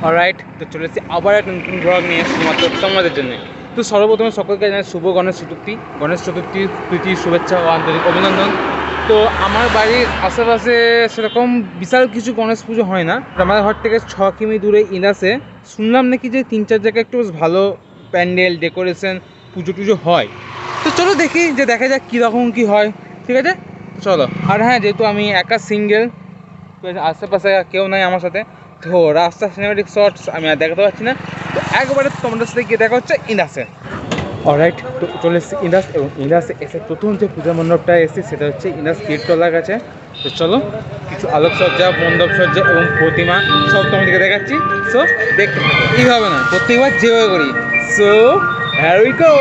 Alright, তো চলে এসেছি আবার একটা নতুন ব্লগ নিয়ে শুধুমাত্র তোমাদের জন্য। তো সর্বপ্রথমে সকলকে জানাই শুভ গণেশ চতুর্থীর প্রীতি শুভেচ্ছা ও আন্তরিক অভিনন্দন। তো আমার বাড়ির আশেপাশে সেরকম বিশাল কিছু গণেশ পুজো হয় না। আমাদের ঘর থেকে 6 কিমি দূরে ইন্দাসে শুনলাম নাকি যে 3-4 জায়গায় একটু বেশ ভালো প্যান্ডেল ডেকোরেশন পুজো টুজো হয়। তো চলো দেখি, যে দেখা যাক কীরকম কী হয়। ঠিক আছে, চলো। আর হ্যাঁ, যেহেতু আমি একা সিঙ্গেল, আশেপাশে কেউ নাই আমার সাথে, তো রাস্তা সিনেমেটিক শর্টস আমি আর দেখাতে পারছি না। তো একবারে তোমাদের সাথে গিয়ে দেখা হচ্ছে ইন্দাসে। অলরাইট, তো চলে এসেছি ইন্দাস, এবং ইন্দাসে এসে প্রথম যে পূজা মণ্ডপটা এসেছি সেটা হচ্ছে ইন্দাস কীর্তলার কাছে। তো চলো, কিছু আলোকসজ্জা, মণ্ডপসজ্জা এবং প্রতিমা সব তোমাদেরকে দেখাচ্ছি। সো দেখতে থাকো। এইভাবে না, প্রত্যেকবার যেভাবে করি। So here we go.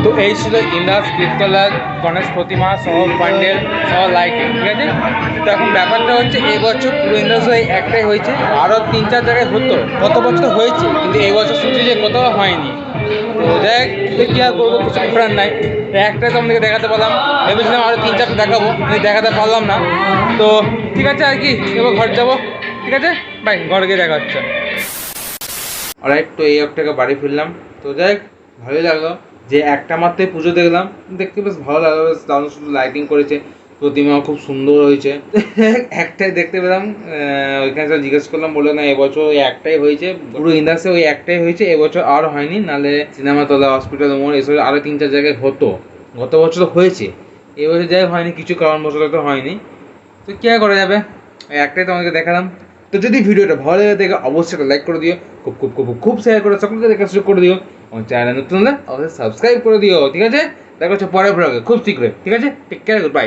তো এই ছিল ইন্দাস কীর্তলার গণেশ প্রতিমা সহ প্যান্ডেল সহ লাইটিং। ঠিক আছে, তো এখন ব্যাপারটা হচ্ছে এই বছর পুরো ইন্দাসে এই একটাই হয়েছে, আরও 3-4 জায়গায় হতো, গত বছর হয়েছে, কিন্তু এই বছর শুনছি যে কোথাও হয়নি। তো যাই হোক, কী আর করবো, কিছু করার নাই। একটাই তো আমাদেরকে দেখাতে পারলাম, ভেবেছিলাম আরও 3-4টা দেখাবো, কিন্তু দেখাতে পারলাম না। তো ঠিক আছে, আর কি, এবার ঘর যাবো। ঠিক আছে, বাই, ঘরে গিয়ে দেখা হচ্ছে। অলরাইট, তো এই একটাকে বাড়ি ফিরলাম। তো যাই হোক, ভালোই লাগলো যে একটা মাত্রই পুজো দেখলাম, দেখতে বেশ ভালো লাগলো, বেশ দারুণ সুন্দর লাইটিং করেছে, প্রতিমাও খুব সুন্দর হয়েছে। একটাই দেখতে পেলাম, ওইখানে জিজ্ঞেস করলাম, বললো না এবছর ওই একটাই হয়েছে, পুরো ইন্দাসে ওই একটাই হয়েছে, এবছর আর হয়নি, নাহলে সিনেমাতলা, হসপিটাল মোড় এসব আরও 3-4 জায়গায় হতো, গত বছর তো হয়েছে, এবছর যাই হয়নি, কিছু কারণবশত তো হয়নি। তো কী করা যাবে, একটাই তোমাকে দেখালাম। তো যদি ভিডিওটা ভালো লাগে দেখে অবশ্যই একটা লাইক করে দিও, খুব খুব খুব খুব শেয়ার করে সকলকে দেখা সুযোগ করে দিও, আমার চ্যানেল নতুন হলে অবশ্যই সাবস্ক্রাইব করে দিও। ঠিক আছে, দেখা হচ্ছে পরের ব্লগে খুব শীঘ্রই। ঠিক আছে, টেক কেয়ার, গুড বাই।